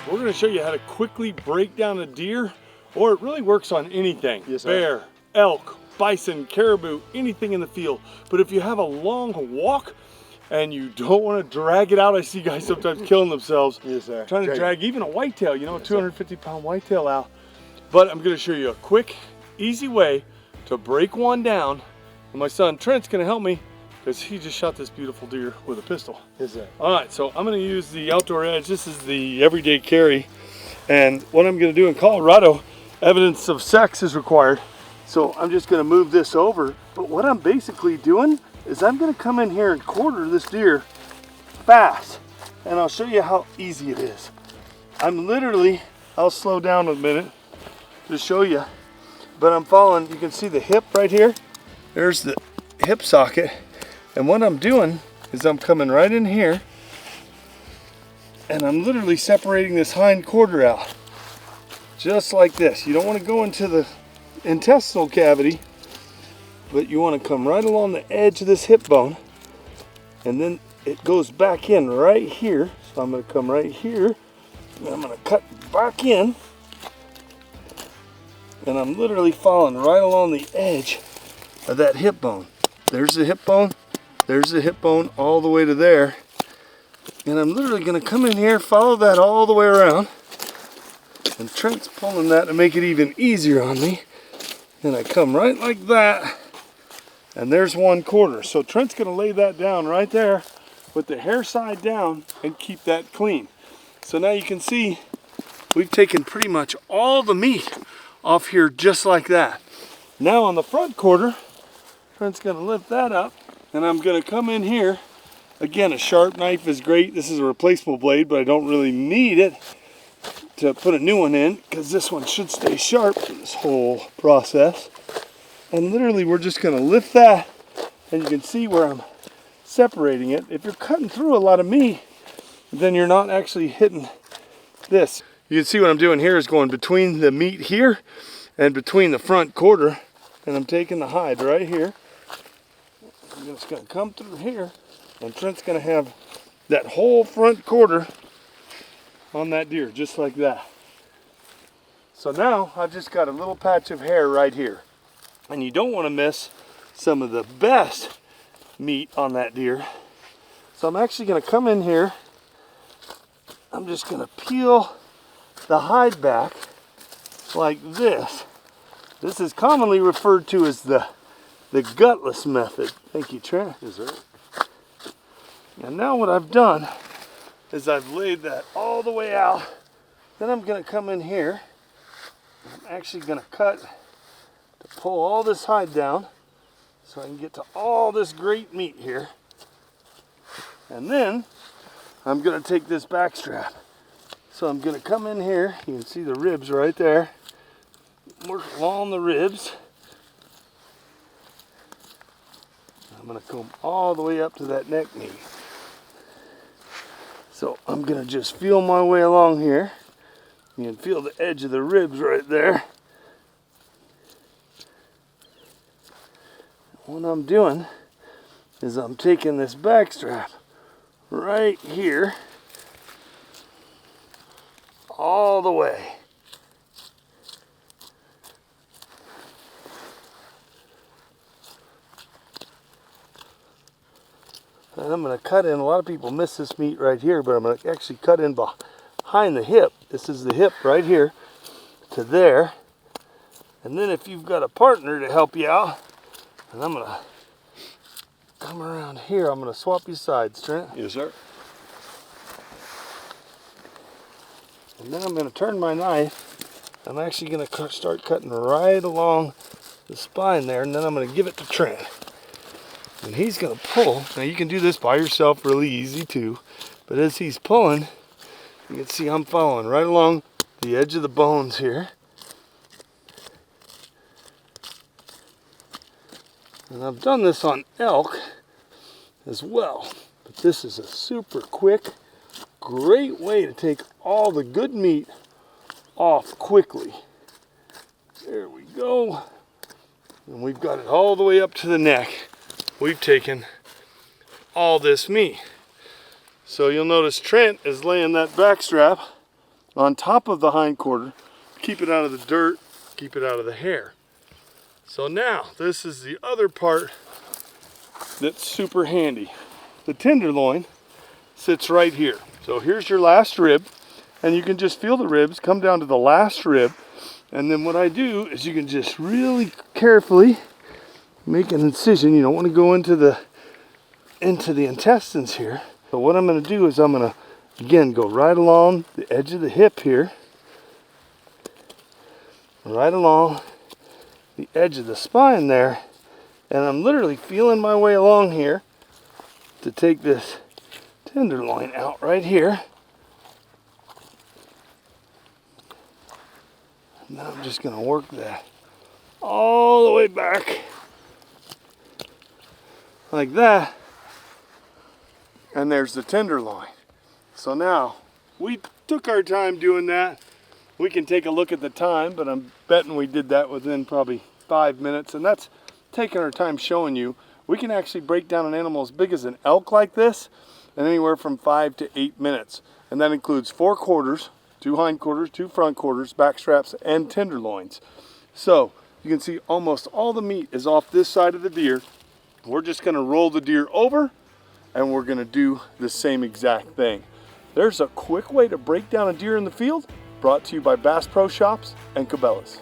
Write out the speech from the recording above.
We're going to show you how to quickly break down a deer, or it really works on anything. Yes, sir. Bear, elk, bison, caribou, anything in the field. But if you have a long walk and you don't want to drag it out, I see guys sometimes killing themselves. Yes, sir. Trying to drag even a whitetail, you know, a 250-pound whitetail out. But I'm going to show you a quick, easy way to break one down. And my son Trent's going to help me because he just shot this beautiful deer with a pistol. Yes, sir. All right, so I'm going to use the Outdoor Edge. This is the everyday carry. And what I'm going to do in Colorado, evidence of sex is required. So I'm just going to move this over. But what I'm basically doing is I'm going to come in here and quarter this deer fast. And I'll show you how easy it is. I'm literally, I'll slow down a minute to show you. But I'm following, you can see the hip right here. There's the hip socket. And what I'm doing is I'm coming right in here and I'm literally separating this hind quarter out. Just like this. You don't want to go into the intestinal cavity, but you want to come right along the edge of this hip bone. And then it goes back in right here. So I'm going to come right here and I'm going to cut back in. And I'm literally following right along the edge of that hip bone. There's the hip bone. There's the hip bone all the way to there. And I'm literally going to come in here, follow that all the way around. And Trent's pulling that to make it even easier on me. And I come right like that. And there's 1/4. So Trent's going to lay that down right there with the hair side down and keep that clean. So now you can see we've taken pretty much all the meat off here just like that. Now on the front quarter, Trent's going to lift that up and I'm going to come in here. Again, a sharp knife is great. This is a replaceable blade, but I don't really need it to put a new one in because this one should stay sharp for this whole process. And literally we're just going to lift that and you can see where I'm separating it. If you're cutting through a lot of meat, then you're not actually hitting this. You can see what I'm doing here is going between the meat here and between the front quarter, and I'm taking the hide right here. I'm just going to come through here, and Trent's going to have that whole front quarter on that deer, just like that. So now I've just got a little patch of hair right here, and you don't want to miss some of the best meat on that deer. So I'm actually going to come in here. I'm just going to peel the hide back like this. This is commonly referred to as the gutless method. Thank you, Trent. Yes, sir. And now what I've done is I've laid that all the way out. Then I'm going to come in here. I'm actually going to cut to pull all this hide down so I can get to all this great meat here. And then I'm going to take this back strap. So I'm going to come in here, you can see the ribs right there, work along the ribs. I'm going to come all the way up to that neck meat. So I'm going to just feel my way along here. You can feel the edge of the ribs right there. What I'm doing is I'm taking this back strap right here all the way. And I'm going to cut in, a lot of people miss this meat right here, but I'm going to actually cut in behind the hip. This is the hip right here to there. And then if you've got a partner to help you out, and I'm going to come around here, I'm going to swap you sides, Trent. Yes, sir. And then I'm going to turn my knife. I'm actually going to start cutting right along the spine there, and then I'm going to give it to Trent. And he's going to pull. Now you can do this by yourself really easy too, but as he's pulling, you can see I'm following right along the edge of the bones here. And I've done this on elk as well, but this is a super quick, great way to take all the good meat off quickly. There we go. And we've got it all the way up to the neck. We've taken all this meat. So you'll notice Trent is laying that back strap on top of the hind quarter, keep it out of the dirt, keep it out of the hair. So now, this is the other part that's super handy. The tenderloin sits right here. So here's your last rib, and you can just feel the ribs come down to the last rib. And then what I do is you can just really carefully make an incision. You don't want to go into the intestines here. So what I'm going to do is I'm going to, again, go right along the edge of the hip here, right along the edge of the spine there, and I'm literally feeling my way along here to take this tenderloin out right here. And then I'm just going to work that all the way back like that, and there's the tenderloin. So now we took our time doing that. We can take a look at the time, but I'm betting we did that within probably 5 minutes, and that's taking our time showing you we can actually break down an animal as big as an elk like this in anywhere from 5 to 8 minutes, and that includes 4 quarters, 2 hind quarters, 2 front quarters, backstraps, and tenderloins. So you can see almost all the meat is off this side of the deer. We're just going to roll the deer over, and we're going to do the same exact thing. There's a quick way to break down a deer in the field, brought to you by Bass Pro Shops and Cabela's.